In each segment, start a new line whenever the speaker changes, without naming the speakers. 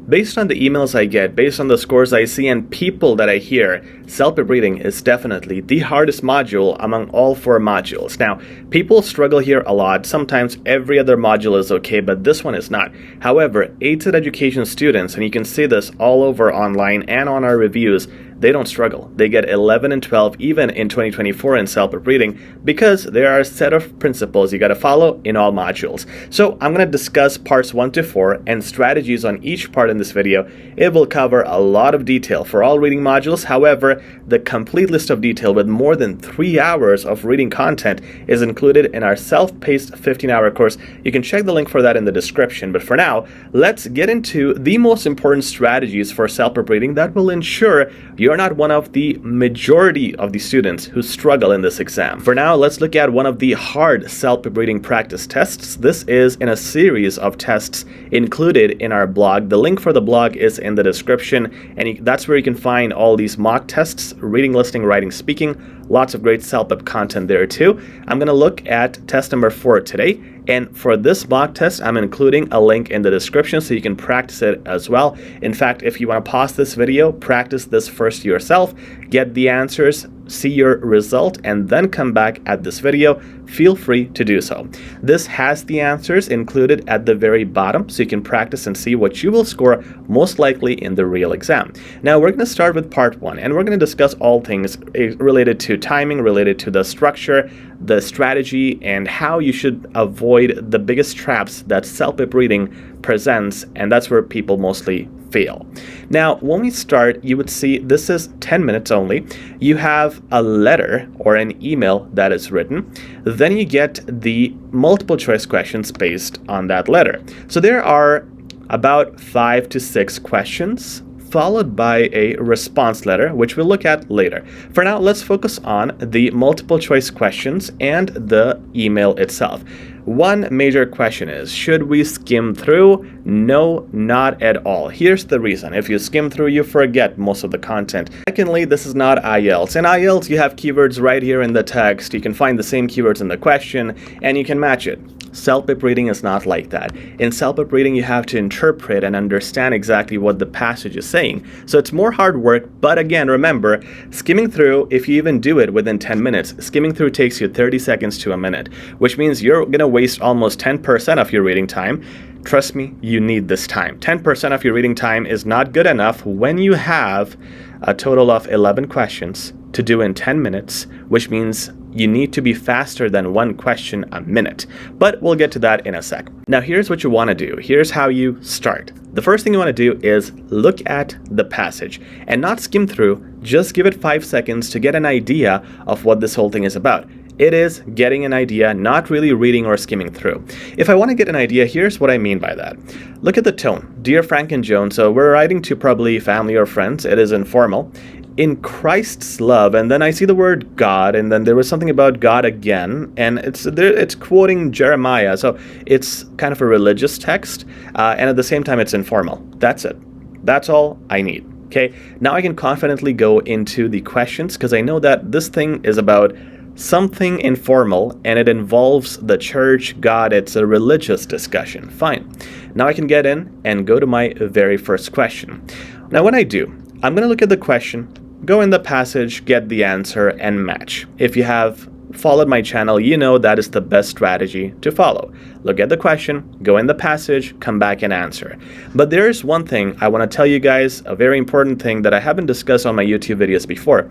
Based on the emails I get, based on the scores I see and people that I hear, CELPIP reading is definitely the hardest module among all 4 modules. Now, people struggle here a lot. Sometimes every other module is okay, but this one is not. However, HZad Education students, and you can see this all over online and on our reviews, they don't struggle. They get 11 and 12 even in 2024 in CELPIP reading because there are a set of principles you got to follow in all modules. So I'm going to discuss parts 1 to 4 and strategies on each part in this video. It will cover a lot of detail for all reading modules. However, the complete list of detail with more than 3 hours of reading content is included in our self-paced 15-hour course. You can check the link for that in the description. But for now, let's get into the most important strategies for CELPIP reading that will ensure you're not one of the majority of the students who struggle in this exam. For now, let's look at one of the hard CELPIP reading practice tests. This is in a series of tests included in our blog. The link for the blog is in the description, and that's where you can find all these mock tests, reading, listening, writing, speaking. Lots of great CELPIP content there too. I'm going to look at test number 4 today. And for this mock test, I'm including a link in the description so you can practice it as well. In fact, if you want to pause this video, practice this first yourself, get the answers, see your result, and then come back at this video, feel free to do so. This has the answers included at the very bottom so you can practice and see what you will score most likely in the real exam. Now we're going to start with part 1, and we're going to discuss all things related to timing, related to the structure, the strategy, and how you should avoid the biggest traps that CELPIP reading presents, and that's where people mostly fail. Now, when we start, you would see this is 10 minutes only. You have a letter or an email that is written. Then you get the multiple choice questions based on that letter. So there are about 5 to 6 questions, followed by a response letter, which we'll look at later. For now, let's focus on the multiple choice questions and the email itself. One major question is, should we skim through? No, not at all. Here's the reason. If you skim through, you forget most of the content. Secondly, this is not IELTS. In IELTS, you have keywords right here in the text. You can find the same keywords in the question, and you can match it. CELPIP reading is not like that. In CELPIP reading, you have to interpret and understand exactly what the passage is saying. So it's more hard work, but again, remember, skimming through, if you even do it within 10 minutes, skimming through takes you 30 seconds to a minute, which means you're going to waste almost 10% of your reading time. Trust me, you need this time. 10% of your reading time is not good enough when you have a total of 11 questions to do in 10 minutes, which means you need to be faster than 1 question a minute. But we'll get to that in a sec. Now here's what you want to do. Here's how you start. The first thing you want to do is look at the passage and not skim through, just give it 5 seconds to get an idea of what this whole thing is about. It is getting an idea, not really reading or skimming through. If I want to get an idea, here's what I mean by that. Look at the tone. Dear Frank and Joan, so we're writing to probably family or friends. It is informal. In Christ's love, and then I see the word God, and then there was something about God again, and it's quoting Jeremiah, so it's kind of a religious text, and at the same time it's informal. That's it. That's all I need. Okay, now I can confidently go into the questions because I know that this thing is about something informal and it involves the church, God. It's a religious discussion. Fine. Now I can get in and go to my very first question. Now when I do, I'm going to look at the question, go in the passage, get the answer, and match. If you have followed my channel, you know that is the best strategy to follow. Look at the question, go in the passage, come back and answer. But there's one thing I want to tell you guys, a very important thing that I haven't discussed on my YouTube videos before.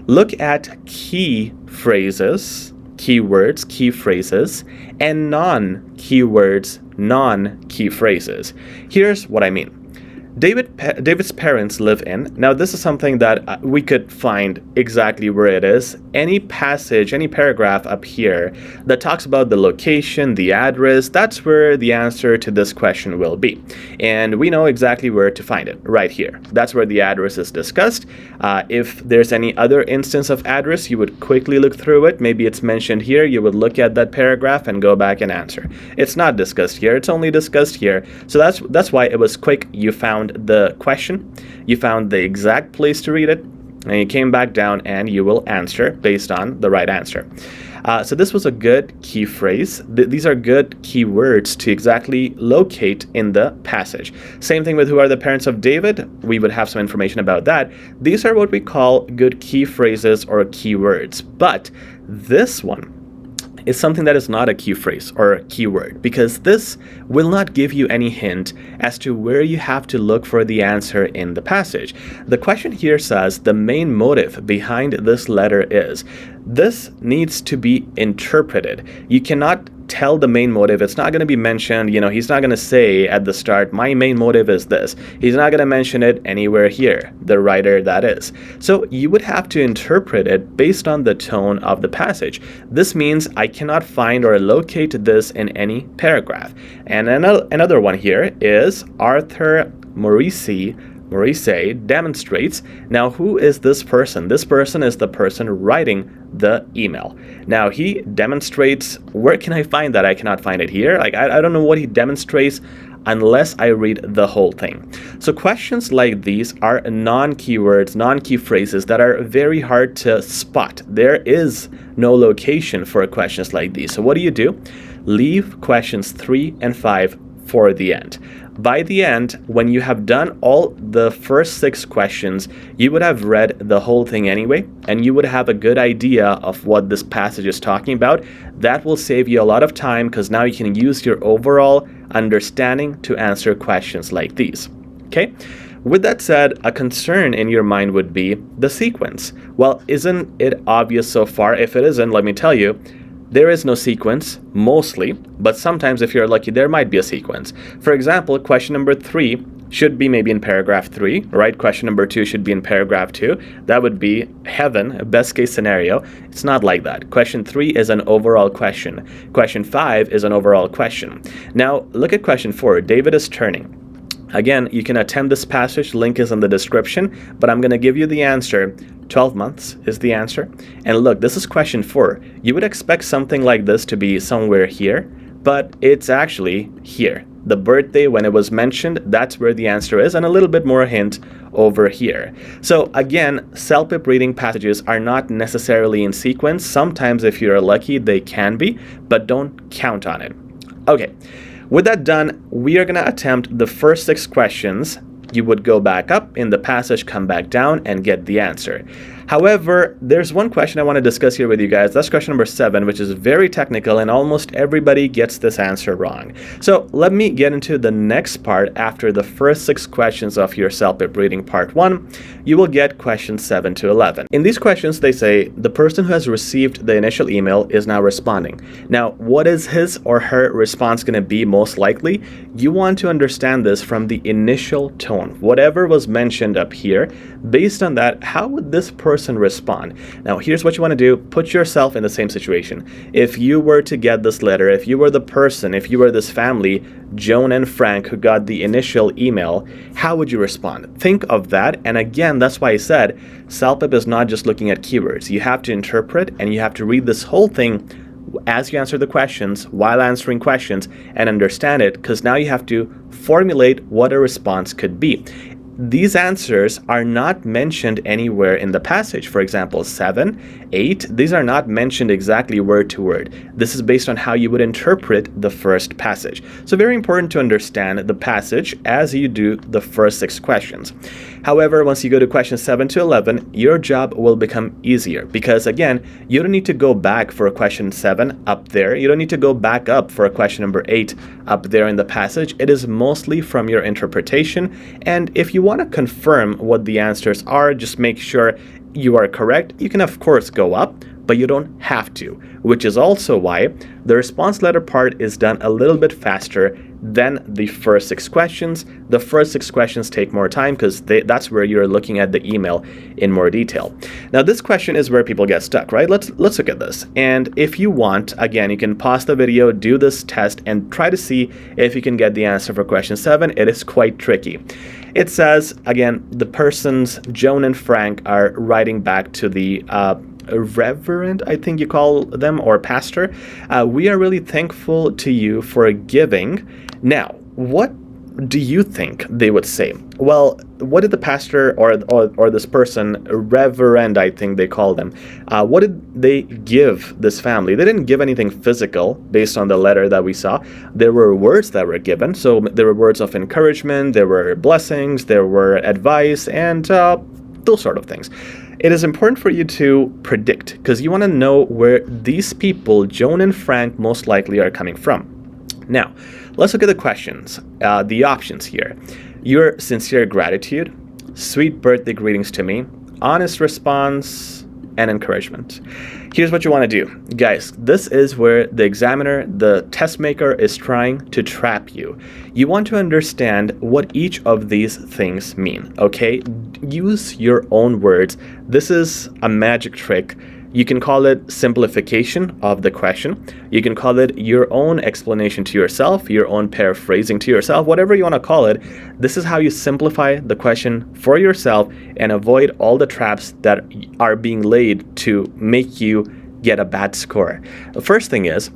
Look at key phrases, keywords, key phrases, and non-keywords, non-key phrases. Here's what I mean. David's parents live in. Now, this is something that we could find exactly where it is. Any passage, any paragraph up here that talks about the location, the address, that's where the answer to this question will be. And we know exactly where to find it, right here. That's where the address is discussed. If there's any other instance of address, you would quickly look through it. Maybe it's mentioned here. You would look at that paragraph and go back and answer. It's not discussed here. It's only discussed here. So that's why it was quick. You found the question, you found the exact place to read it, and you came back down and you will answer based on the right answer. So this was a good key phrase. These are good keywords to exactly locate in the passage. Same thing with who are the parents of David. We would have some information about that. These are what we call good key phrases or keywords. But this one is something that is not a key phrase or a keyword, because this will not give you any hint as to where you have to look for the answer in the passage. The question here says the main motive behind this letter is. This needs to be interpreted. You cannot tell the main motive. It's not going to be mentioned. He's not going to say at the start, my main motive is this. He's not going to mention it anywhere here, the writer that is. So you would have to interpret it based on the tone of the passage. This means I cannot find or locate this in any paragraph. And another one here is Arthur Morrissey demonstrates. Now, who is this person? This person is the person writing the email. Now, he demonstrates. Where can I find that? I cannot find it here. I don't know what he demonstrates unless I read the whole thing. So questions like these are non-keywords, non-key phrases that are very hard to spot. There is no location for questions like these. So what do? Leave questions 3 and 5 for the end. By the end, when you have done all the first 6 questions, you would have read the whole thing anyway, and you would have a good idea of what this passage is talking about. That will save you a lot of time, because now you can use your overall understanding to answer questions like these. Okay? With that said, a concern in your mind would be the sequence. Well, isn't it obvious so far? If it isn't, let me tell you, there is no sequence, mostly, but sometimes if you're lucky, there might be a sequence. For example, question number 3 should be maybe in paragraph 3, right? Question number 2 should be in paragraph 2. That would be heaven, a best case scenario. It's not like that. Question 3 is an overall question. Question 5 is an overall question. Now, look at question 4. David is turning. Again, you can attempt this passage. Link is in the description, but I'm going to give you the answer. 12 months is the answer. And look, this is question 4. You would expect something like this to be somewhere here, but it's actually here. The birthday, when it was mentioned, that's where the answer is, and a little bit more hint over here. So again, CELPIP reading passages are not necessarily in sequence. Sometimes, if you're lucky, they can be, but don't count on it. Okay. With that done, we are going to attempt the first 6 questions. You would go back up in the passage, come back down, and get the answer. However, there's one question I want to discuss here with you guys. That's question number 7, which is very technical, and almost everybody gets this answer wrong. So let me get into the next part. After the first 6 questions of your CELPIP reading part 1, you will get questions 7 to 11. In these questions, they say the person who has received the initial email is now responding. Now, what is his or her response going to be most likely? You want to understand this from the initial tone. Whatever was mentioned up here, based on that, how would this person respond? Now, here's what you want to do. Put yourself in the same situation. If you were to get this letter, if you were the person, if you were this family, Joan and Frank, who got the initial email, how would you respond? Think of that. And again, that's why I said CELPIP is not just looking at keywords. You have to interpret, and you have to read this whole thing as you answer the questions, while answering questions, and understand it, because now you have to formulate what a response could be. These answers are not mentioned anywhere in the passage. For example, 7, 8, these are not mentioned exactly word to word. This is based on how you would interpret the first passage. So very important to understand the passage as you do the first 6 questions. However, once you go to questions 7 to 11, your job will become easier, because again, you don't need to go back for a question 7 up there. You don't need to go back up for a question number 8 up there in the passage. It is mostly from your interpretation. And if you want to confirm what the answers are, just make sure you are correct. You can of course go up, but you don't have to, which is also why the response letter part is done a little bit faster than the first 6 questions. The first 6 questions take more time because that's where you're looking at the email in more detail. Now, this question is where people get stuck, right? Let's look at this. And if you want, again, you can pause the video, do this test, and try to see if you can get the answer for question 7. It is quite tricky. It says, again, the persons, Joan and Frank, are writing back to the reverend, I think you call them, or pastor. We are really thankful to you for giving. Now, what do you think they would say? Well, what did the pastor or this person, reverend, I think they call them, what did they give this family? They didn't give anything physical based on the letter that we saw. There were words that were given. So there were words of encouragement, there were blessings, there were advice, and those sort of things. It is important for you to predict, because you want to know where these people, Joan and Frank, most likely are coming from. Now, let's look at the questions, the options here. Your sincere gratitude, sweet birthday greetings to me, honest response, and encouragement. Here's what you want to do. Guys, this is where the examiner, the test maker, is trying to trap you. You want to understand what each of these things mean, okay? Use your own words. This is a magic trick. You can call it simplification of the question. You can call it your own explanation to yourself, your own paraphrasing to yourself, whatever you want to call it. This is how you simplify the question for yourself and avoid all the traps that are being laid to make you get a bad score. The first thing is,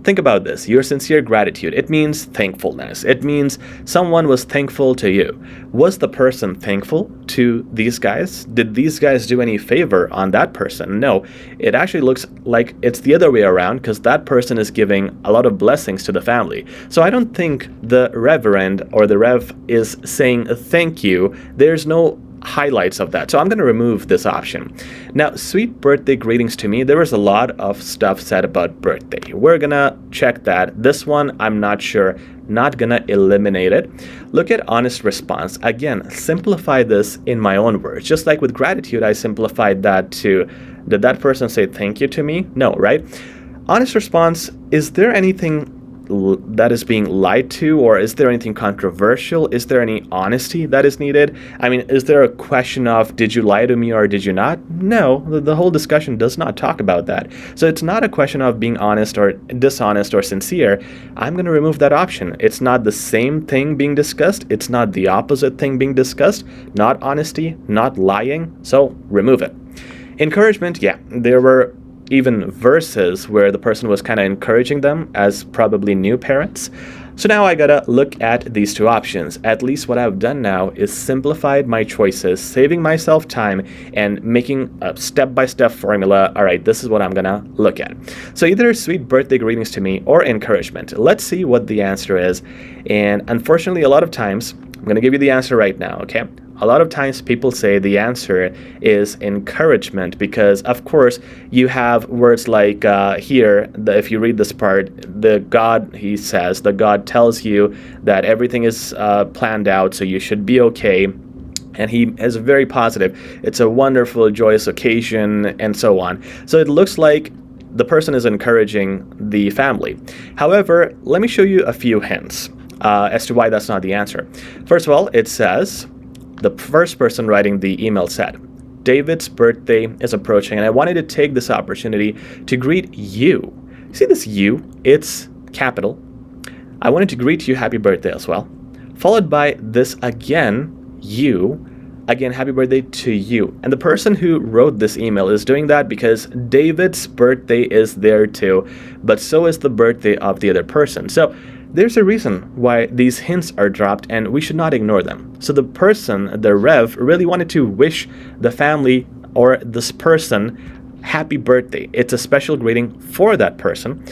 think about this. Your sincere gratitude. It means thankfulness. It means someone was thankful to you. Was the person thankful to these guys? Did these guys do any favor on that person? No. It actually looks like it's the other way around, because that person is giving a lot of blessings to the family. So I don't think the reverend or the rev is saying thank you. There's no highlights of that. So I'm going to remove this option. Now, sweet birthday greetings to me. There was a lot of stuff said about birthday. We're going to check that. This one, I'm not sure. Not going to eliminate it. Look at honest response. Again, simplify this in my own words. Just like with gratitude, I simplified that to, did that person say thank you to me? No, right? Honest response, is there anything that is being lied to, or is there anything controversial? Is there any honesty that is needed? I mean, is there a question of, did you lie to me or did you not? No, the whole discussion does not talk about that. So it's not a question of being honest or dishonest or sincere. I'm going to remove that option. It's not the same thing being discussed. It's not the opposite thing being discussed. Not honesty, not lying. So remove it. Encouragement, yeah, there were even verses where the person was kind of encouraging them as probably new parents. So now I gotta look at these two options. At least what I've done now is simplified my choices, saving myself time and making a step-by-step formula. All right, this is what I'm gonna look at. So either sweet birthday greetings to me or encouragement. Let's see what the answer is. And unfortunately, a lot of times, I'm gonna give you the answer right now, okay? A lot of times people say the answer is encouragement because, of course, you have words like here, if you read this part, the God, he says, the God tells you that everything is planned out, so you should be okay. And he is very positive. It's a wonderful, joyous occasion, and so on. So it looks like the person is encouraging the family. However, let me show you a few hints as to why that's not the answer. First of all, it says, the first person writing the email said, David's birthday is approaching, and I wanted to take this opportunity to greet you. See this you? It's capital. I wanted to greet you happy birthday as well. Followed by this again, you. Again, happy birthday to you. And the person who wrote this email is doing that because David's birthday is there too, but so is the birthday of the other person. So there's a reason why these hints are dropped, and we should not ignore them. So the person, the Rev, really wanted to wish the family or this person happy birthday. It's a special greeting for that person.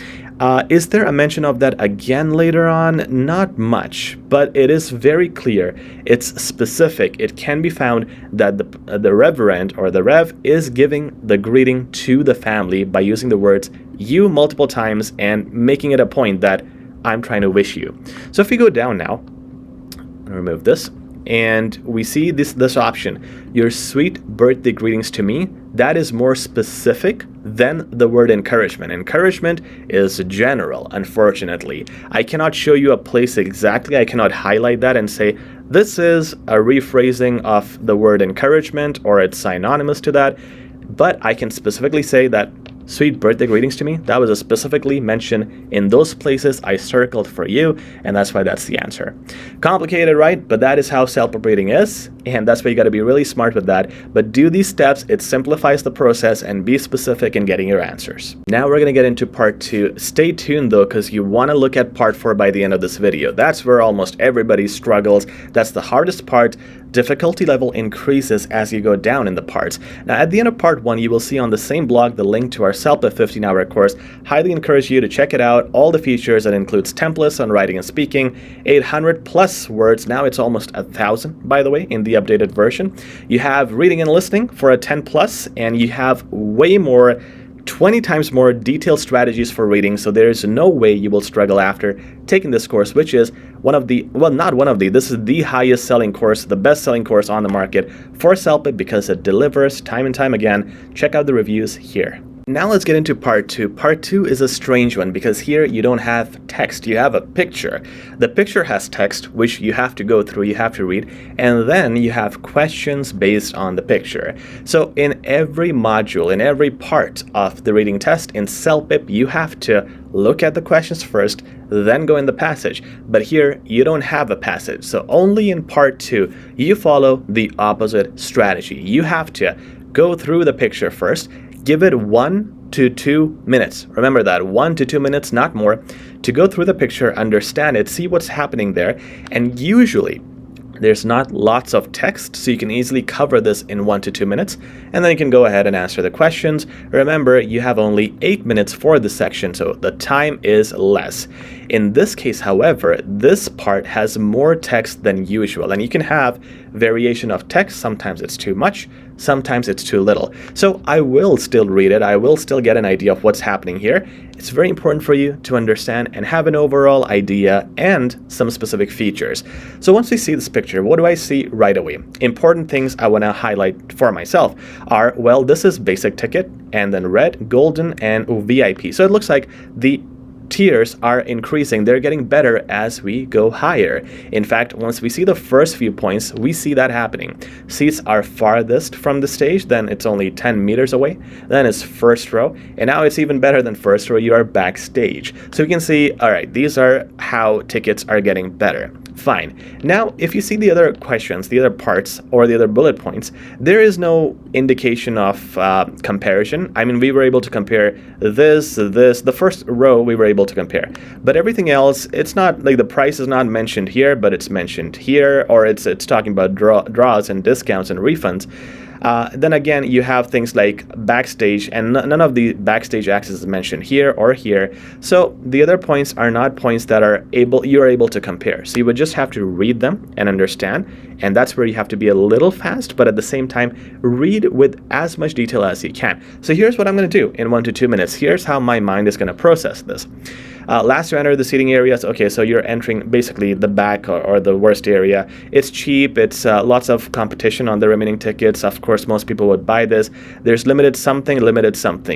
Is there a mention of that again later on? Not much, but it is very clear. It's specific. It can be found that the Reverend or the Rev is giving the greeting to the family by using the words you multiple times and making it a point that I'm trying to wish you. So if we go down now, remove this, and we see this option, your sweet birthday greetings to me, that is more specific than the word encouragement. Encouragement is general, unfortunately. I cannot show you a place exactly. I cannot highlight that and say, this is a rephrasing of the word encouragement or it's synonymous to that, but I can specifically say that sweet birthday greetings to me, that was specifically mentioned in those places I circled for you, and that's why that's the answer. Complicated, right? But that is how CELPIP reading is. and that's why you got to be really smart with that. But do these steps, it simplifies the process, and be specific in getting your answers. Now we're going to get into part 2. Stay tuned though, because you want to look at part 4 by the end of this video. That's where almost everybody struggles. That's the hardest part. Difficulty level increases as you go down in the parts. Now at the end of part 1, you will see on the same blog the link to our CELPIP 15-hour course. Highly encourage you to check it out. All the features, that includes templates on writing and speaking, 800 plus words. Now it's almost 1,000, by the way, in the updated version. You have reading and listening for a 10 plus, and you have way more, 20 times more detailed strategies for reading, so there's no way you will struggle after taking this course, which is one of the, well, not one of the, this is the highest selling course, the best selling course on the market for CELPIP, because it delivers time and time again. Check out the reviews here. Now let's get into part 2. Part 2 is a strange one because here you don't have text, you have a picture. The picture has text, which you have to go through, you have to read, and then you have questions based on the picture. So in every module, in every part of the reading test in CELPIP, you have to look at the questions first, then go in the passage. But here you don't have a passage. So only in part 2, you follow the opposite strategy. You have to go through the picture first, give it 1 to 2 minutes. Remember that, 1 to 2 minutes, not more, to go through the picture, understand it, see what's happening there. And usually there's not lots of text, so you can easily cover this in 1 to 2 minutes, and then you can go ahead and answer the questions. Remember, you have only 8 minutes for this section, so the time is less. In this case, however, this part has more text than usual, and you can have variation of text. Sometimes it's too much, sometimes it's too little. So I will still read it, I will still get an idea of what's happening here. It's very important for you to understand and have an overall idea and some specific features. So once we see this picture, what do I see right away? Important things I want to highlight for myself are, well, this is basic ticket, and then red, golden, and VIP. So it looks like the tiers are increasing. They're getting better as we go higher. In fact, once we see the first few points, we see that happening. Seats are farthest from the stage, then it's only 10 meters away. Then it's first row, and now it's even better than first row. You are backstage. So you can see, all right, these are how tickets are getting better. Fine. Now, if you see the other questions, the other parts, or the other bullet points, there is no indication of comparison. I mean, we were able to compare this, the first row we were able to compare. But everything else, it's not, like the price is not mentioned here, but it's mentioned here, or it's talking about draws and discounts and refunds. Then again, you have things like backstage, and none of the backstage access is mentioned here or here. So the other points are not points that you're able to compare. So you would just have to read them and understand, and that's where you have to be a little fast, but at the same time, read with as much detail as you can. So here's what I'm going to do in 1 to 2 minutes. Here's how my mind is going to process this. Last you enter the seating areas. Okay, so you're entering basically the back or the worst area. It's cheap. It's lots of competition on the remaining tickets. Of course, most people would buy this. There's limited something.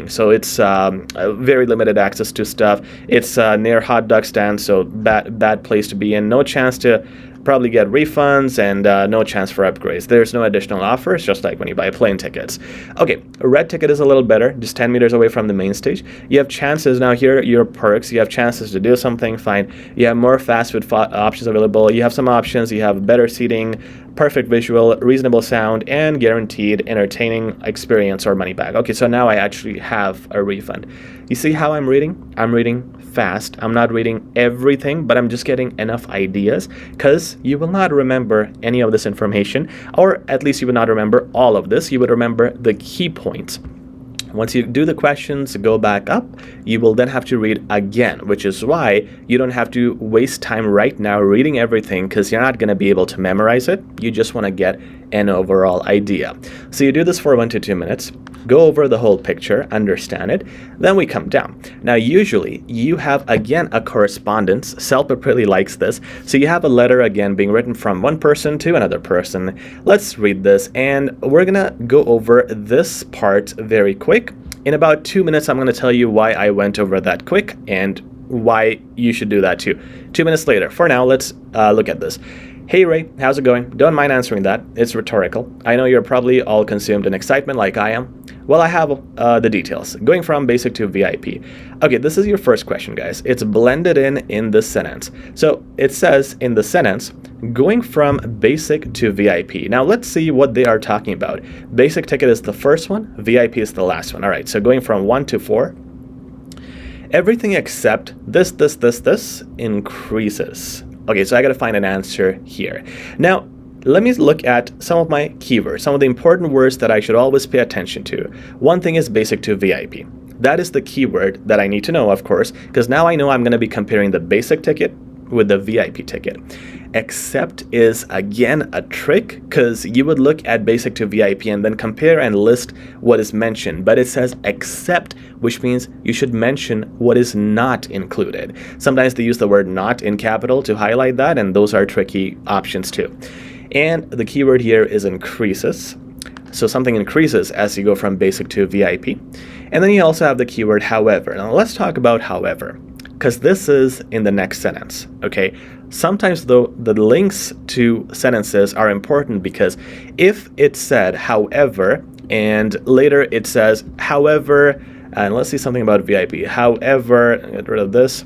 So it's very limited access to stuff. It's near hot dog stand, so bad place to be in. No chance to probably get refunds, and no chance for upgrades. There's no additional offers, just like when you buy plane tickets. Okay, a red ticket is a little better, just 10 meters away from the main stage. You have chances now here, your perks, you have chances to do something, fine. You have more fast food options available. You have some options, you have better seating, perfect visual, reasonable sound, and guaranteed entertaining experience or money back. Okay, so now I actually have a refund. You see how I'm reading? I'm reading fast. I'm not reading everything, but I'm just getting enough ideas, because you will not remember any of this information, or at least you would not remember all of this. You would remember the key points. Once you do the questions, go back up, you will then have to read again, which is why you don't have to waste time right now reading everything, because you're not going to be able to memorize it. You just want to get an overall idea. So you do this for 1 to 2 minutes, go over the whole picture, understand it, then we come down. Now usually you have again a correspondence. CELPIP really likes this. So you have a letter again being written from one person to another person. Let's read this, and we're gonna go over this part very quick. In about 2 minutes, I'm gonna tell you why I went over that quick and why you should do that too. 2 minutes later. For now, let's look at this. Hey Ray, how's it going? Don't mind answering that. It's rhetorical. I know you're probably all consumed in excitement like I am. Well, I have the details. Going from basic to VIP. Okay, this is your first question, guys. It's blended in this sentence. So it says in the sentence, going from basic to VIP. Now let's see what they are talking about. Basic ticket is the first one, VIP is the last one. All right, so going from 1 to 4. Everything except this increases. Okay, so I got to find an answer here. Now, let me look at some of my keywords, some of the important words that I should always pay attention to. One thing is basic to VIP. That is the keyword that I need to know, of course, because now I know I'm going to be comparing the basic ticket with the VIP ticket. Except is again a trick, because you would look at basic to VIP and then compare and list what is mentioned, but it says except, which means you should mention what is not included. Sometimes they use the word not in capital to highlight that, and those are tricky options too. And the keyword here is increases. So something increases as you go from basic to VIP. And then you also have the keyword however. Now let's talk about however, because this is in the next sentence, okay? Sometimes though, the links to sentences are important, because if it said however, and later it says however, and let's see something about VIP. However, get rid of this.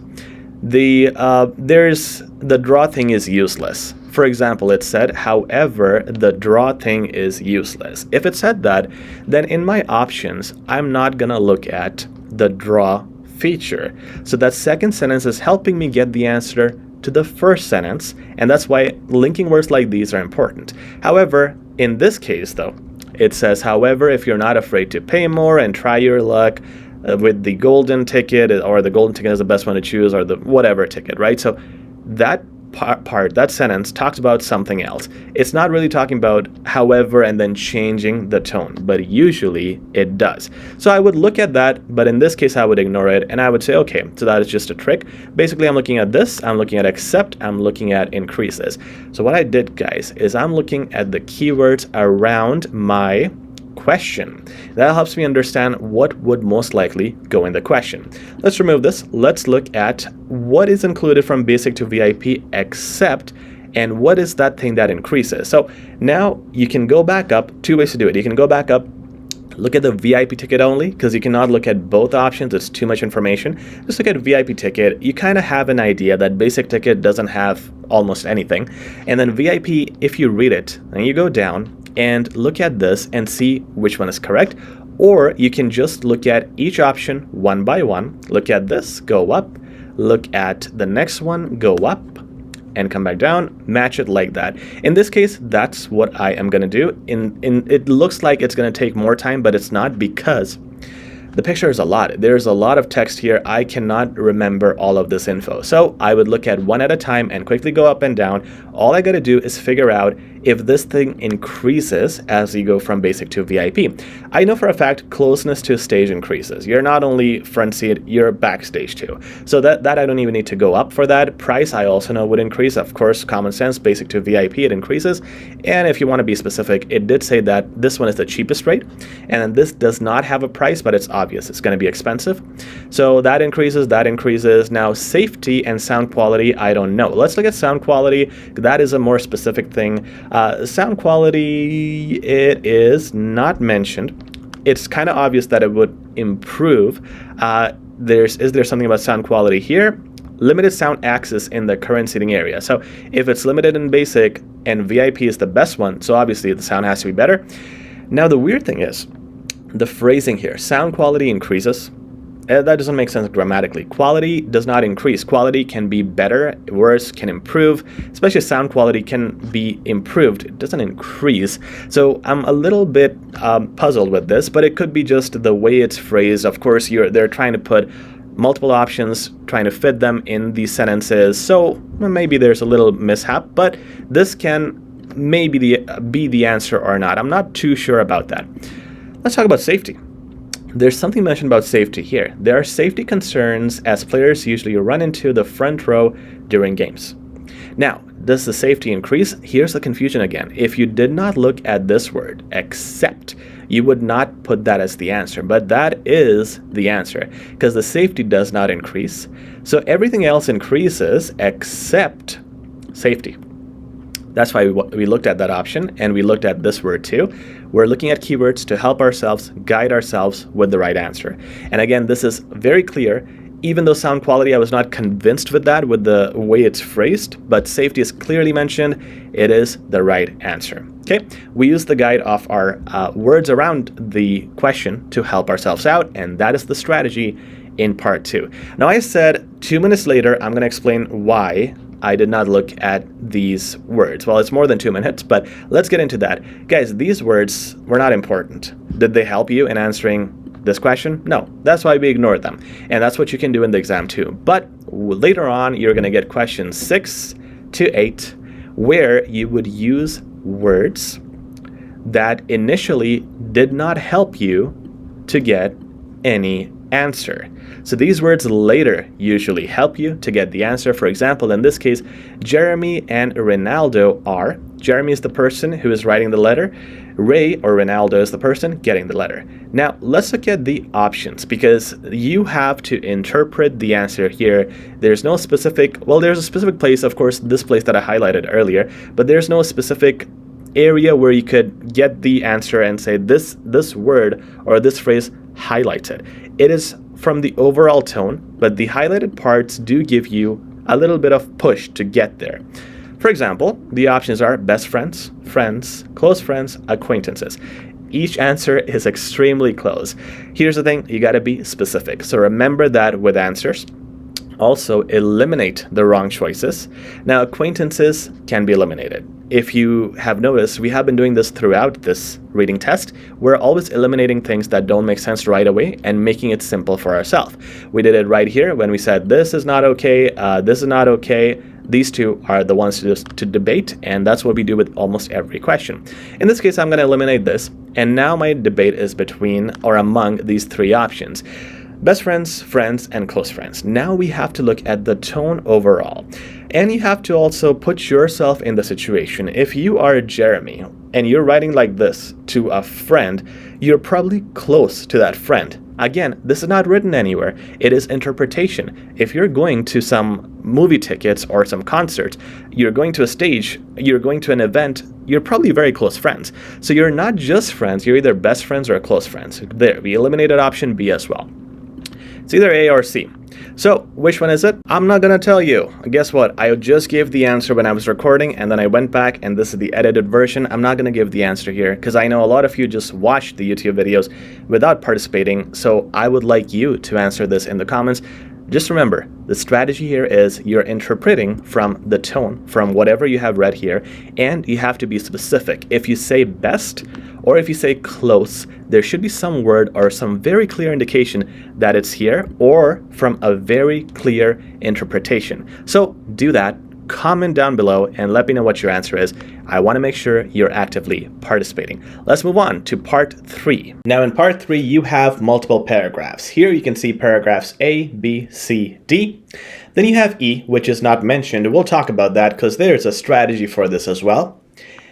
There's the draw thing is useless. For example, it said, however, the draw thing is useless. If it said that, then in my options, I'm not gonna look at the draw feature. So that second sentence is helping me get the answer to the first sentence, and that's why linking words like these are important. However, in this case though, it says, however, if you're not afraid to pay more and try your luck with the golden ticket, or the golden ticket is the best one to choose, or the whatever ticket, right? So that that sentence talks about something else. It's not really talking about however and then changing the tone, but usually it does. So I would look at that, but in this case I would ignore it, and I would say, okay, so that is just a trick. Basically, I'm looking at this, I'm looking at except, I'm looking at increases. So what I did, guys, is I'm looking at the keywords around my question. That helps me understand what would most likely go in the question. Let's remove this. Let's look at what is included from basic to VIP except, and what is that thing that increases. So now you can go back up. Two ways to do it. You can go back up, look at the VIP ticket only, because you cannot look at both options. It's too much information. Just look at VIP ticket. You kind of have an idea that basic ticket doesn't have almost anything. And then VIP, if you read it, and you go down and look at this and see which one is correct. Or you can just look at each option one by one. Look at this, go up. Look at the next one, go up, and come back down, match it like that. In this case, that's what I am going to do. It looks like it's going to take more time, but it's not, because the picture is a lot. There's a lot of text here. I cannot remember all of this info. So I would look at one at a time and quickly go up and down. All I got to do is figure out if this thing increases as you go from basic to VIP. I know for a fact closeness to stage increases. You're not only front seat, you're backstage too. So that I don't even need to go up for that. Price I also know would increase. Of course, common sense, basic to VIP, it increases. And if you want to be specific, it did say that this one is the cheapest rate. And then this does not have a price, but it's obvious it's going to be expensive. So that increases, that increases. Now safety and sound quality, I don't know. Let's look at sound quality. That is a more specific thing. Sound quality, it is not mentioned. It's kind of obvious that it would improve. Is there something about sound quality here? Limited sound access in the current seating area. So if it's limited in basic and VIP is the best one, so obviously the sound has to be better. Now the weird thing is the phrasing here. Sound quality increases. That doesn't make sense grammatically. Quality does not increase. Quality can be better, worse, can improve. Especially sound quality can be improved. It doesn't increase. So I'm a little bit puzzled with this, but it could be just the way it's phrased. Of course, they're trying to put multiple options, trying to fit them in these sentences. So maybe there's a little mishap, but this can maybe be the answer or not. I'm not too sure about that. Let's talk about safety. There's something mentioned about safety here. There are safety concerns as players usually run into the front row during games. Now, does the safety increase? Here's the confusion again. If you did not look at this word, except, you would not put that as the answer, but that is the answer, because the safety does not increase. So everything else increases except safety. That's why we looked at that option, and we looked at this word too. We're looking at keywords to help ourselves, guide ourselves with the right answer. And again, this is very clear. Even though sound quality, I was not convinced with that, with the way it's phrased, but safety is clearly mentioned. It is the right answer. Okay, we use the guide of our words around the question to help ourselves out, and that is the strategy in part 2. Now, I said 2 minutes later, I'm going to explain why I did not look at these words. Well, it's more than 2 minutes, but let's get into that. Guys, these words were not important. Did they help you in answering this question? No. That's why we ignored them. And that's what you can do in the exam too. But later on, you're going to get questions 6 to 8, where you would use words that initially did not help you to get any answer. So these words later usually help you to get the answer. For example, in this case, Jeremy and Ronaldo are. Jeremy is the person who is writing the letter. Ray or Ronaldo is the person getting the letter. Now, let's look at the options, because you have to interpret the answer here. There's no specific, well, there's a specific place, of course, this place that I highlighted earlier, but there's no specific area where you could get the answer and say this word or this phrase highlighted. It is from the overall tone, but the highlighted parts do give you a little bit of push to get there. For example, the options are best friends, friends, close friends, acquaintances. Each answer is extremely close. Here's the thing, you gotta be specific. So remember that with answers. Also, eliminate the wrong choices. Now, acquaintances can be eliminated. If you have noticed, we have been doing this throughout this reading test. We're always eliminating things that don't make sense right away and making it simple for ourselves. We did it right here when we said this is not okay, this is not okay. These two are the ones to debate, and that's what we do with almost every question. In this case, I'm going to eliminate this, and now my debate is between or among these 3 options. Best friends, friends, and close friends. Now we have to look at the tone overall. And you have to also put yourself in the situation. If you are Jeremy and you're writing like this to a friend, you're probably close to that friend. Again, this is not written anywhere. It is interpretation. If you're going to some movie tickets or some concerts, you're going to a stage, you're going to an event, you're probably very close friends. So you're not just friends, you're either best friends or close friends. There, we eliminated option B as well. It's either A or C. So, which one is it? I'm not gonna tell you. Guess what? I just gave the answer when I was recording, and then I went back, and this is the edited version. I'm not gonna give the answer here, because I know a lot of you just watched the YouTube videos without participating, so I would like you to answer this in the comments. Just remember, the strategy here is you're interpreting from the tone, from whatever you have read here, and you have to be specific. If you say best, or if you say close, there should be some word or some very clear indication that it's here, or from a very clear interpretation. So do that. Comment down below and let me know what your answer is. I want to make sure you're actively participating. Let's move on to part 3. Now in part 3, you have multiple paragraphs. Here you can see paragraphs A, B, C, D. Then you have E, which is not mentioned. We'll talk about that because there's a strategy for this as well.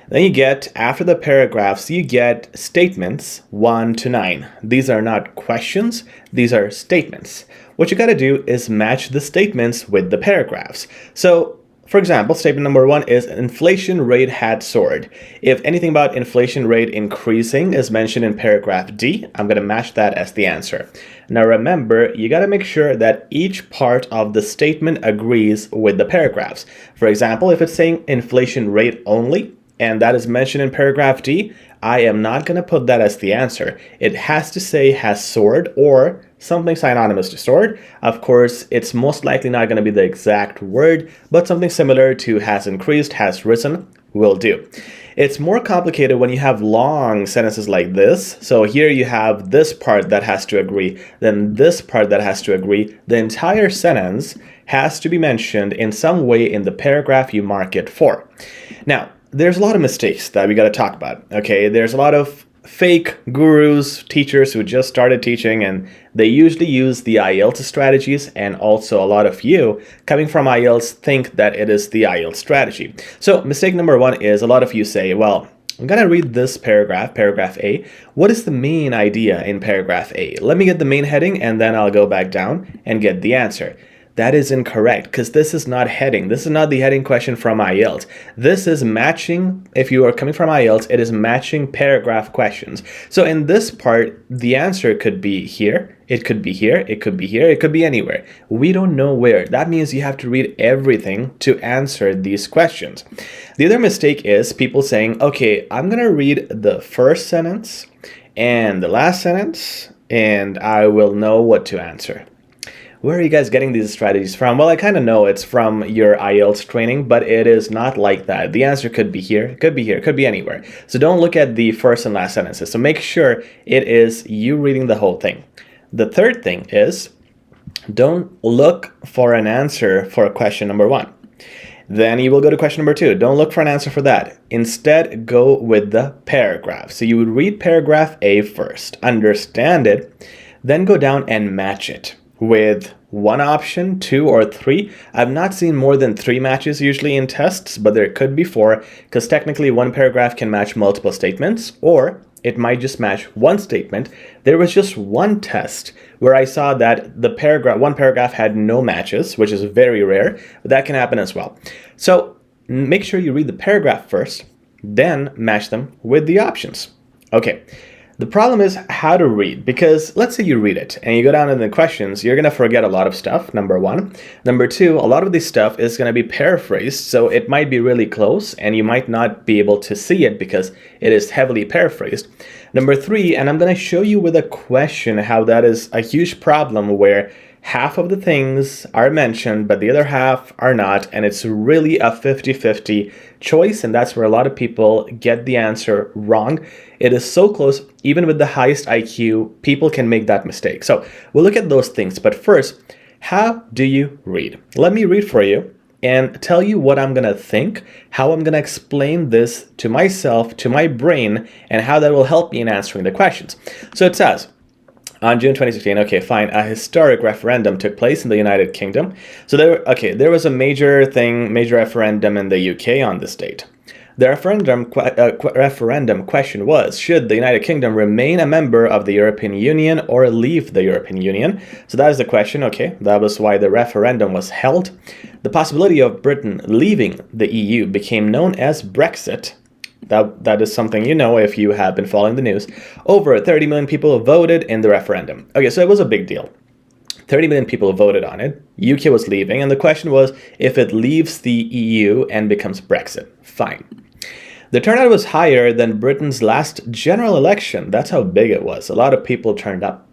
Then you get, after the paragraphs, you get statements 1 to 9. These are not questions, these are statements. What you got to do is match the statements with the paragraphs. So, for example, statement number 1 is inflation rate had soared. If anything about inflation rate increasing is mentioned in paragraph D, I'm going to match that as the answer. Now remember, you got to make sure that each part of the statement agrees with the paragraphs. For example, if it's saying inflation rate only, and that is mentioned in paragraph D, I am not going to put that as the answer. It has to say has soared or something synonymous to soared. Of course, it's most likely not going to be the exact word, but something similar to has increased, has risen will do. It's more complicated when you have long sentences like this. So here you have this part that has to agree, then this part that has to agree. The entire sentence has to be mentioned in some way in the paragraph you mark it for. Now, there's a lot of mistakes that we got to talk about, okay? There's a lot of fake gurus, teachers who just started teaching, and they usually use the IELTS strategies, and also a lot of you coming from IELTS think that it is the IELTS strategy. So mistake number 1 is a lot of you say, well, I'm going to read this paragraph, paragraph A. What is the main idea in paragraph A? Let me get the main heading, and then I'll go back down and get the answer. That is incorrect because this is not heading. This is not the heading question from IELTS. This is matching, if you are coming from IELTS, it is matching paragraph questions. So in this part, the answer could be here, it could be here, it could be here, it could be anywhere. We don't know where. That means you have to read everything to answer these questions. The other mistake is people saying, okay, I'm going to read the first sentence and the last sentence, and I will know what to answer. Where are you guys getting these strategies from? Well, I kind of know it's from your IELTS training, but it is not like that. The answer could be here, it could be here, it could be anywhere. So don't look at the first and last sentences. So make sure it is you reading the whole thing. The third thing is don't look for an answer for question number 1. Then you will go to question number 2. Don't look for an answer for that. Instead, go with the paragraph. So you would read paragraph A first, understand it, then go down and match it with one option, 2 or 3. I've not seen more than 3 matches usually in tests, but there could be 4 because technically one paragraph can match multiple statements, or it might just match one statement. There was just one test where I saw that the one paragraph had no matches, which is very rare, but that can happen as well. So make sure you read the paragraph first, then match them with the options. Okay. The problem is how to read, because let's say you read it and you go down in the questions, you're going to forget a lot of stuff, number 1. Number 2, a lot of this stuff is going to be paraphrased, so it might be really close and you might not be able to see it because it is heavily paraphrased. Number 3, and I'm going to show you with a question how that is a huge problem where half of the things are mentioned, but the other half are not, and it's really a 50-50 choice, and that's where a lot of people get the answer wrong. It is so close, even with the highest IQ, people can make that mistake. So we'll look at those things, but first, how do you read? Let me read for you and tell you what I'm gonna think, how I'm gonna explain this to myself, to my brain, and how that will help me in answering the questions. So it says, on June 2016, okay, fine, a historic referendum took place in the United Kingdom. So there was a major referendum in the UK on this date. The referendum question was, should the United Kingdom remain a member of the European Union or leave the European Union? So that is the question, okay, that was why the referendum was held. The possibility of Britain leaving the EU became known as Brexit. That is something you know if you have been following the news. Over 30 million people voted in the referendum. Okay, so it was a big deal. 30 million people voted on it. UK was leaving, and the question was if it leaves the EU and becomes Brexit. Fine. The turnout was higher than Britain's last general election. That's how big it was. A lot of people turned up.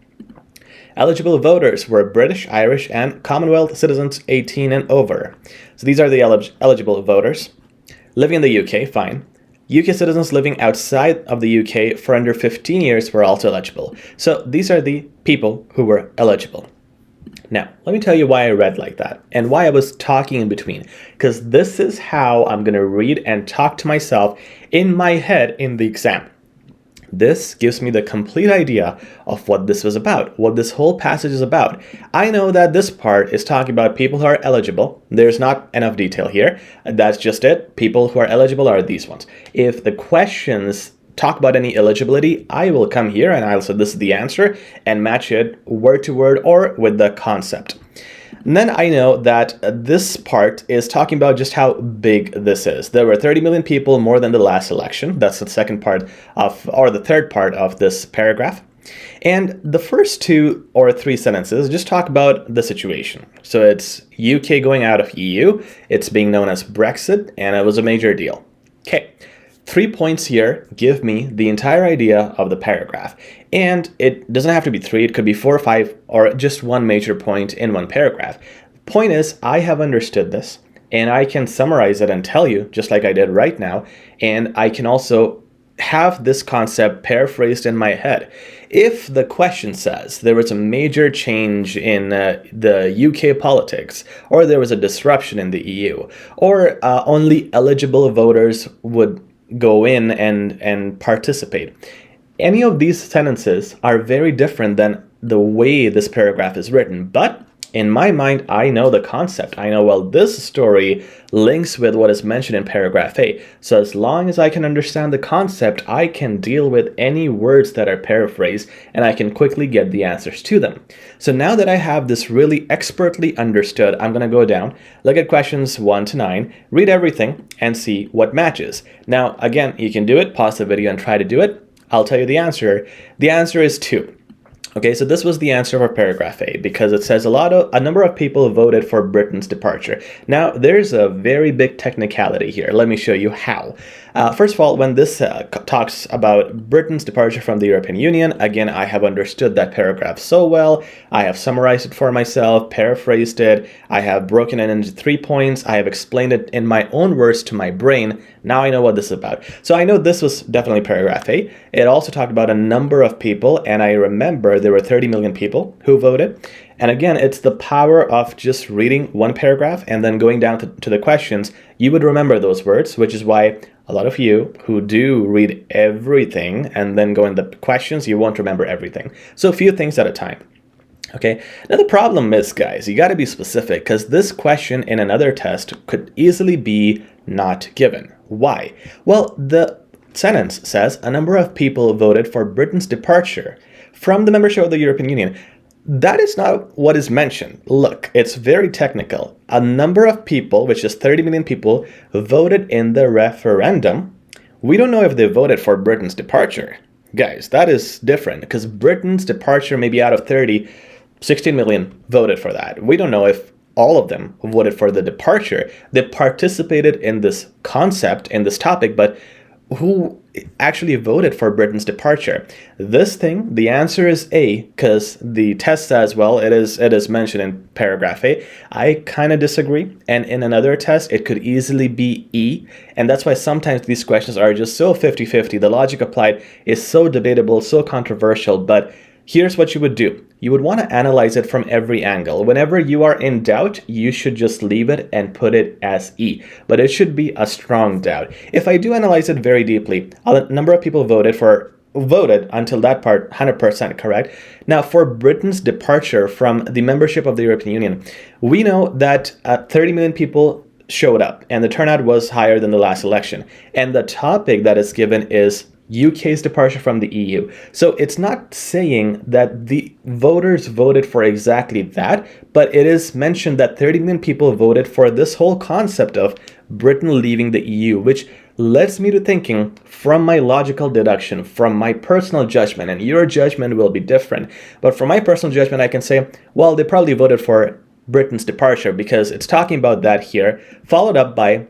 Eligible voters were British, Irish, and Commonwealth citizens 18 and over. So these are the eligible voters. Living in the UK, fine. UK citizens living outside of the UK for under 15 years were also eligible. So these are the people who were eligible. Now, let me tell you why I read like that and why I was talking in between, because this is how I'm going to read and talk to myself in my head in the exam. This gives me the complete idea of what this was about, what this whole passage is about. I know that this part is talking about people who are eligible. There's not enough detail here. That's just it. People who are eligible are these ones. If the questions talk about any eligibility, I will come here and I'll say this is the answer and match it word to word or with the concept. And then I know that this part is talking about just how big this is. There were 30 million people more than the last election. That's the second part of, or the third part of this paragraph. And the first 2 or 3 sentences just talk about the situation. So it's UK going out of EU, it's being known as Brexit, and it was a major deal. Okay. 3 points here give me the entire idea of the paragraph. And it doesn't have to be 3, it could be 4 or 5, or just one major point in one paragraph. The point is, I have understood this, and I can summarize it and tell you, just like I did right now, and I can also have this concept paraphrased in my head. If the question says there was a major change in the UK politics, or there was a disruption in the EU, or only eligible voters would go in and participate. Any of these sentences are very different than the way this paragraph is written, but in my mind, I know the concept. I know, well, this story links with what is mentioned in paragraph A. So as long as I can understand the concept, I can deal with any words that are paraphrased and I can quickly get the answers to them. So now that I have this really expertly understood, I'm going to go down, look at questions 1 to 9, read everything and see what matches. Now, again, you can do it, pause the video and try to do it. I'll tell you the answer. The answer is 2. Okay, so this was the answer for paragraph A because it says a number of people voted for Britain's departure. Now, there's a very big technicality here. Let me show you how. First of all, when this talks about Britain's departure from the European Union, again, I have understood that paragraph so well. I have summarized it for myself, paraphrased it. I have broken it into 3 points. I have explained it in my own words to my brain. Now I know what this is about. So I know this was definitely paragraph A. It also talked about a number of people, and I remember there were 30 million people who voted. And again, it's the power of just reading one paragraph and then going down to the questions. You would remember those words, which is why a lot of you who do read everything and then go in the questions, you won't remember everything. So a few things at a time. Okay, now the problem is, guys, you got to be specific because this question in another test could easily be not given. Why? Well, the sentence says a number of people voted for Britain's departure from the membership of the European Union. That is not what is mentioned. Look, it's very technical. A number of people, which is 30 million people, voted in the referendum. We don't know if they voted for Britain's departure. Guys, that is different because Britain's departure may be out of 30, 16 million voted for that. We don't know if all of them voted for the departure. They participated in this concept, in this topic, but who actually voted for Britain's departure? This thing, the answer is A, because the test says, well, it is mentioned in paragraph A. I kind of disagree. And in another test, it could easily be E. And that's why sometimes these questions are just so 50-50. The logic applied is so debatable, so controversial, but here's what you would do. You would want to analyze it from every angle. Whenever you are in doubt, you should just leave it and put it as E. But it should be a strong doubt. If I do analyze it very deeply, a number of people voted until that part 100% correct. Now, for Britain's departure from the membership of the European Union, we know that 30 million people showed up and the turnout was higher than the last election. And the topic that is given is UK's departure from the EU. So it's not saying that the voters voted for exactly that, but it is mentioned that 30 million people voted for this whole concept of Britain leaving the EU, which leads me to thinking from my logical deduction, from my personal judgment, and your judgment will be different. But from my personal judgment, I can say, well, they probably voted for Britain's departure because it's talking about that here, followed up by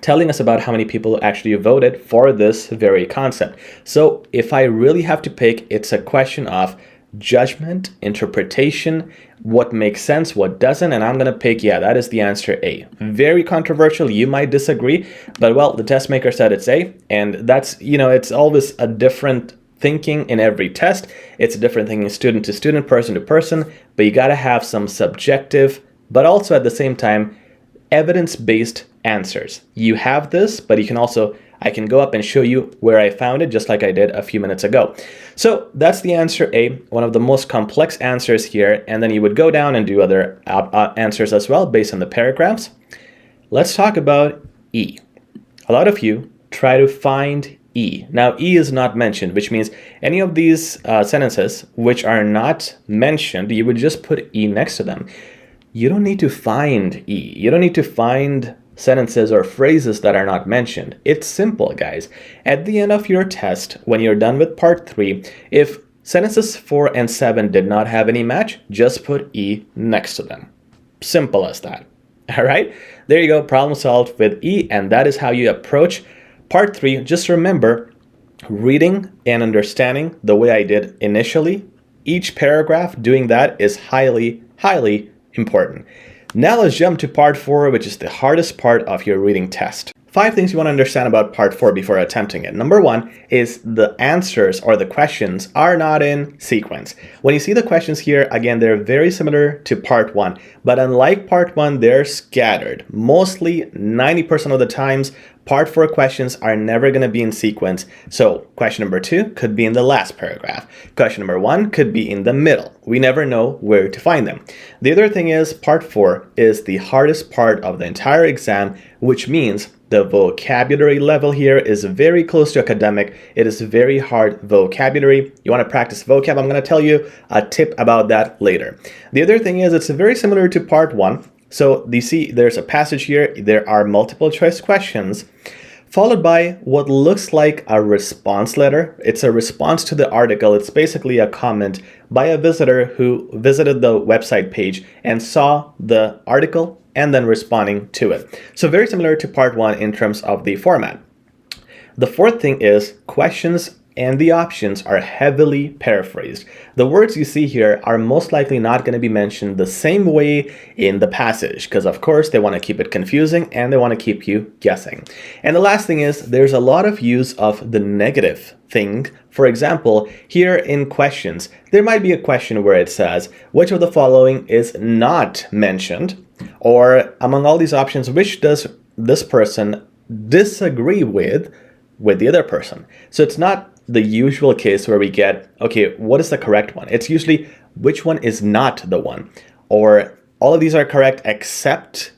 telling us about how many people actually voted for this very concept. So if I really have to pick, it's a question of judgment, interpretation, what makes sense, what doesn't, and I'm going to pick, yeah, that is the answer A. Very controversial, you might disagree, but well, the test maker said it's A, and that's, it's always a different thinking in every test. It's a different thinking student to student, person to person, but you got to have some subjective, but also at the same time, evidence-based answers. You have this, but you can also, I can go up and show you where I found it, just like I did a few minutes ago. So that's the answer A, one of the most complex answers here, and then you would go down and do other answers as well based on the paragraphs. Let's talk about E. A lot of you try to find E. Now, E is not mentioned, which means any of these sentences which are not mentioned, you would just put E next to them. You don't need to find E. You don't need to find sentences or phrases that are not mentioned. It's simple, guys. At the end of your test, when you're done with part 3, if sentences 4 and 7 did not have any match, just put E next to them. Simple as that. All right? There you go. Problem solved with E, and that is how you approach part 3. Just remember, reading and understanding the way I did initially, each paragraph, doing that is highly, highly important. Now let's jump to part 4, which is the hardest part of your reading test. 5 things you want to understand about part 4 before attempting it. Number 1 is the answers or the questions are not in sequence. When you see the questions here, again, they're very similar to part 1, but unlike part 1, they're scattered. Mostly 90% of the times, Part 4 questions are never going to be in sequence. So question number 2 could be in the last paragraph. Question number 1 could be in the middle. We never know where to find them. The other thing is part 4 is the hardest part of the entire exam, which means the vocabulary level here is very close to academic. It is very hard vocabulary. You want to practice vocab? I'm going to tell you a tip about that later. The other thing is it's very similar to part 1. So you see there's a passage here. There are multiple choice questions followed by what looks like a response letter. It's a response to the article. It's basically a comment by a visitor who visited the website page and saw the article and then responding to it. So very similar to part 1 in terms of the format. The fourth thing is questions and the options are heavily paraphrased. The words you see here are most likely not going to be mentioned the same way in the passage because, of course, they want to keep it confusing and they want to keep you guessing. And the last thing is there's a lot of use of the negative thing. For example, here in questions, there might be a question where it says, which of the following is not mentioned? Or among all these options, which does this person disagree with the other person? So it's not the usual case where we get, okay, what is the correct one? It's usually which one is not the one, or all of these are correct except,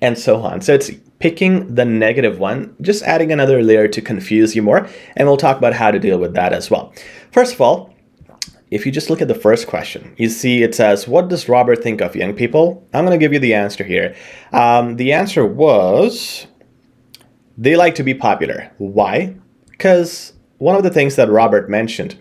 and so on. So it's picking the negative one, just adding another layer to confuse you more, and we'll talk about how to deal with that as well. First of all, if you just look at the first question, you see it says, what does Robert think of young people? I'm going to give you the answer here. The answer was, they like to be popular. Why? Because one of the things that Robert mentioned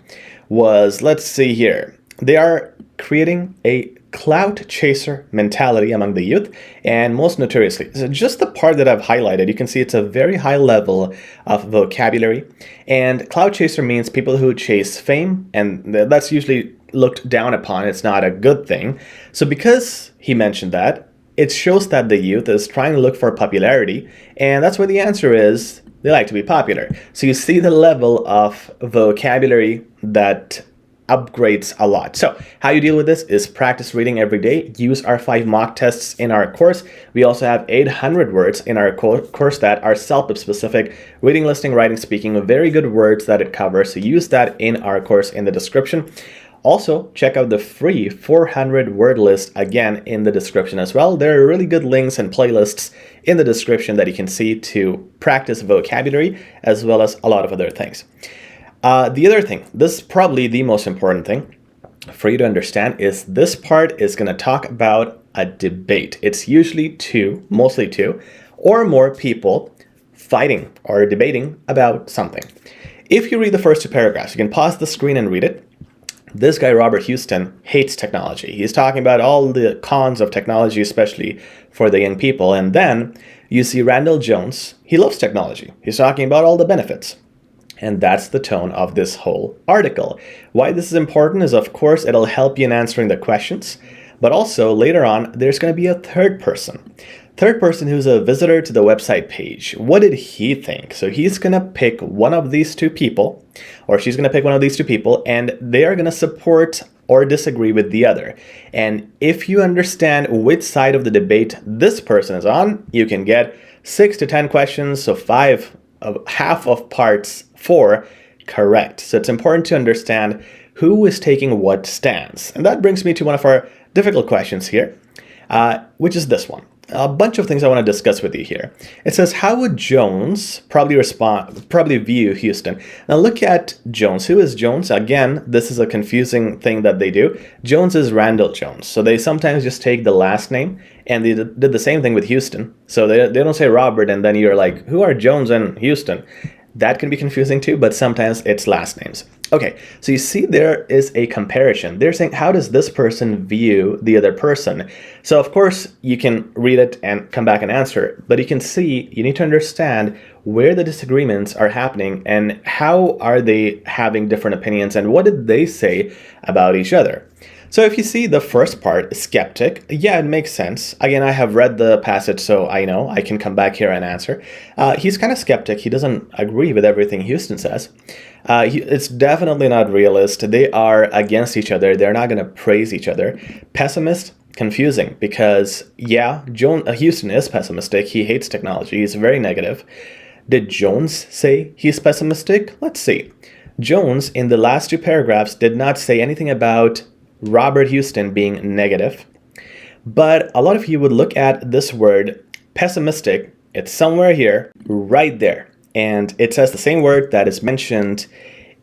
was, let's see here, they are creating a clout chaser mentality among the youth, and most notoriously, so just the part that I've highlighted, you can see it's a very high level of vocabulary, and clout chaser means people who chase fame, and that's usually looked down upon. It's not a good thing. So because he mentioned that, it shows that the youth is trying to look for popularity, and that's where the answer is, they like to be popular. So you see the level of vocabulary that upgrades a lot. So how you deal with this is practice reading every day. Use our 5 mock tests in our course. We also have 800 words in our course that are CELPIP specific. Reading, listening, writing, speaking, very good words that it covers. So use that in our course in the description. Also, check out the free 400 word list again in the description as well. There are really good links and playlists in the description that you can see to practice vocabulary as well as a lot of other things. The other thing, this is probably the most important thing for you to understand, is this part is going to talk about a debate. It's usually mostly two or more people fighting or debating about something. If you read the first 2 paragraphs, you can pause the screen and read it. This guy, Robert Houston, hates technology. He's talking about all the cons of technology, especially for the young people. And then you see Randall Jones. He loves technology. He's talking about all the benefits. And that's the tone of this whole article. Why this is important is, of course, it'll help you in answering the questions. But also, later on, there's going to be a third person. Third person who's a visitor to the website page. What did he think? So he's going to pick one of these 2 people, or she's going to pick one of these 2 people, and they are going to support or disagree with the other. And if you understand which side of the debate this person is on, you can get 6 to 10 questions, so half of parts 4 correct. So it's important to understand who is taking what stance. And that brings me to one of our difficult questions here, which is this one. A bunch of things I want to discuss with you here. It says, how would Jones probably view Houston? Now look at Jones. Who is Jones? Again, this is a confusing thing that they do. Jones is Randall Jones. So they sometimes just take the last name, and they did the same thing with Houston. So they don't say Robert, and then you're like, who are Jones and Houston? That can be confusing too, but sometimes it's last names. Okay, so you see there is a comparison. They're saying, how does this person view the other person? So of course, you can read it and come back and answer, but you can see, you need to understand where the disagreements are happening and how are they having different opinions and what did they say about each other. So if you see the first part, skeptic, yeah, it makes sense. Again, I have read the passage, so I know I can come back here and answer. He's kind of skeptic. He doesn't agree with everything Houston says. It's definitely not realist. They are against each other. They're not going to praise each other. Pessimist, confusing, because yeah, Houston is pessimistic. He hates technology. He's very negative. Did Jones say he's pessimistic? Let's see. Jones, in the last two paragraphs, did not say anything about Robert Houston being negative. But a lot of you would look at this word pessimistic. It's somewhere here, right there. And it says the same word that is mentioned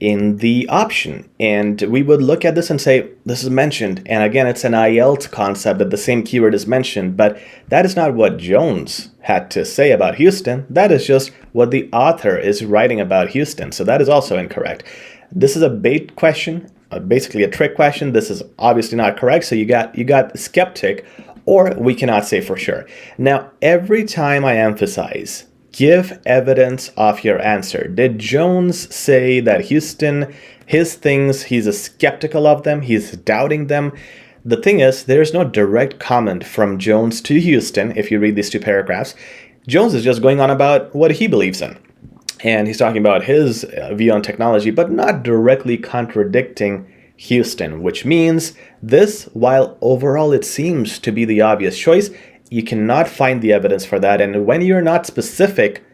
in the option. And we would look at this and say, this is mentioned. And again, it's an IELTS concept that the same keyword is mentioned. But that is not what Jones had to say about Houston. That is just what the author is writing about Houston. So that is also incorrect. This is a bait question, basically a trick question. This is obviously not correct. So you got skeptic, or we cannot say for sure. Now, every time I emphasize, give evidence of your answer. Did Jones say that Houston, his things, he's skeptical of them, he's doubting them? The thing is, there's no direct comment from Jones to Houston if you read these two paragraphs. Jones is just going on about what he believes in. And he's talking about his view on technology, but not directly contradicting Houston, which means this, while overall it seems to be the obvious choice, you cannot find the evidence for that. And when you're not specific,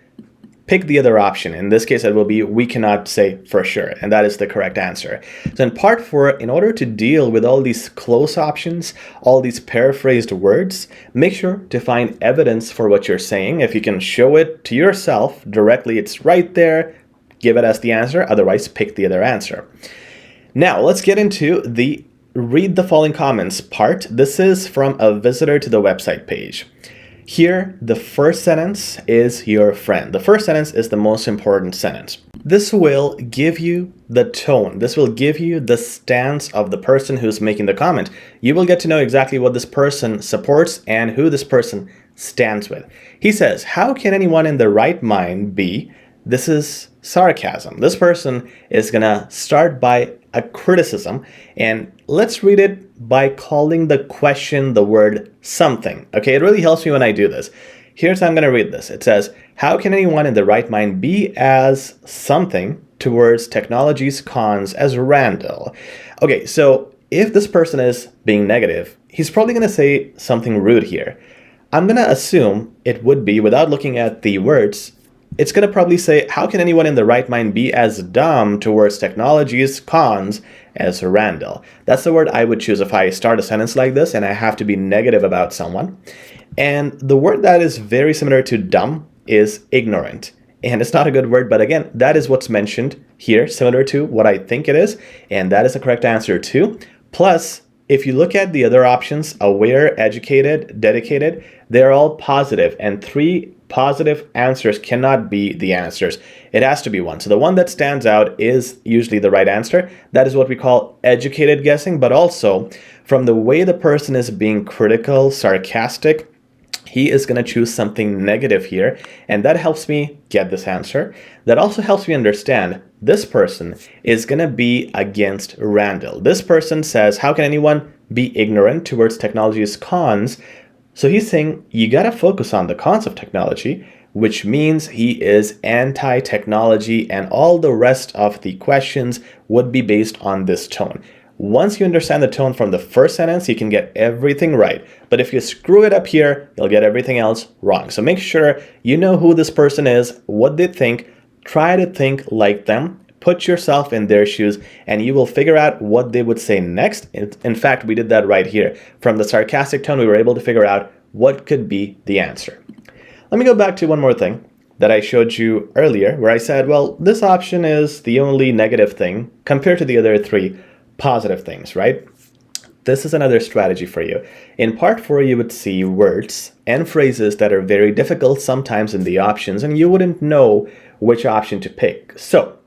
pick the other option. In this case, it will be we cannot say for sure. And that is the correct answer. So in part 4, in order to deal with all these close options, all these paraphrased words, make sure to find evidence for what you're saying. If you can show it to yourself directly, it's right there, give it as the answer. Otherwise, pick the other answer. Now, let's get into the read the following comments part. This is from a visitor to the website page. Here, the first sentence is your friend. The first sentence is the most important sentence. This will give you the tone. This will give you the stance of the person who's making the comment. You will get to know exactly what this person supports and who this person stands with. He says, how can anyone in their right mind be? This is sarcasm. This person is gonna start by a criticism, and let's read it by calling the question the word something. Okay, it really helps me when I do this. Here's how I'm gonna read this. It says, how can anyone in their right mind be as something towards technology's cons as Randall? Okay, so if this person is being negative, he's probably gonna say something rude here. I'm gonna assume it would be, without looking at the words, it's going to probably say, how can anyone in the right mind be as dumb towards technology's cons as Randall? That's the word I would choose if I start a sentence like this and I have to be negative about someone. And the word that is very similar to dumb is ignorant. And it's not a good word, but again, that is what's mentioned here, similar to what I think it is. And that is the correct answer too. Plus, if you look at the other options, aware, educated, dedicated, they're all positive, and 3 positive answers cannot be the answers. It has to be one. So the one that stands out is usually the right answer. That is what we call educated guessing, but also from the way the person is being critical, sarcastic, he is going to choose something negative here, and that helps me get this answer. That also helps me understand this person is going to be against Randall. This person says, how can anyone be ignorant towards technology's cons? So he's saying you got to focus on the cons of technology, which means he is anti-technology, and all the rest of the questions would be based on this tone. Once you understand the tone from the first sentence, you can get everything right. But if you screw it up here, you'll get everything else wrong. So make sure you know who this person is, what they think, try to think like them, put yourself in their shoes, and you will figure out what they would say next. In fact, we did that right here. From the sarcastic tone, we were able to figure out what could be the answer. Let me go back to one more thing that I showed you earlier, where I said, well, this option is the only negative thing compared to the other 3 positive things, right? This is another strategy for you. In part 4, you would see words and phrases that are very difficult sometimes in the options, and you wouldn't know which option to pick. So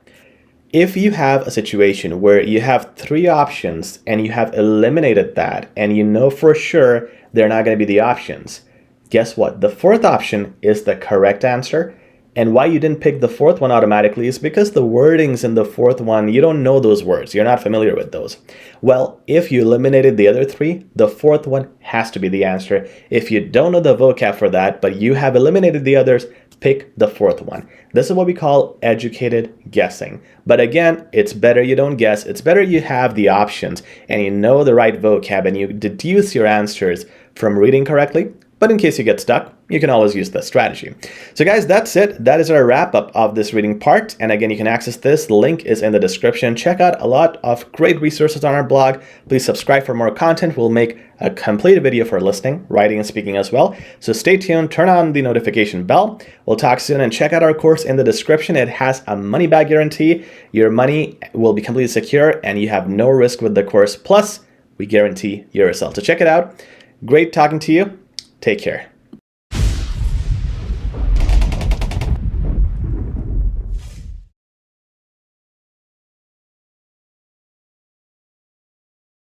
if you have a situation where you have 3 options and you have eliminated that, and you know for sure they're not going to be the options, guess what? The 4th option is the correct answer. And why you didn't pick the 4th one automatically is because the wordings in the 4th one, you don't know those words. You're not familiar with those. Well, if you eliminated the other 3, the 4th one has to be the answer. If you don't know the vocab for that, but you have eliminated the others, pick the 4th one. This is what we call educated guessing. But again, it's better you don't guess. It's better you have the options and you know the right vocab and you deduce your answers from reading correctly But in case you get stuck, you can always use this strategy. So guys, that's it. That is our wrap up of this reading part. And again, you can access this. The link is in the description. Check out a lot of great resources on our blog. Please subscribe for more content. We'll make a complete video for listening, writing, and speaking as well. So stay tuned, turn on the notification bell. We'll talk soon, and check out our course in the description. It has a money back guarantee. Your money will be completely secure and you have no risk with the course. Plus, we guarantee your result. So check it out. Great talking to you. Take care.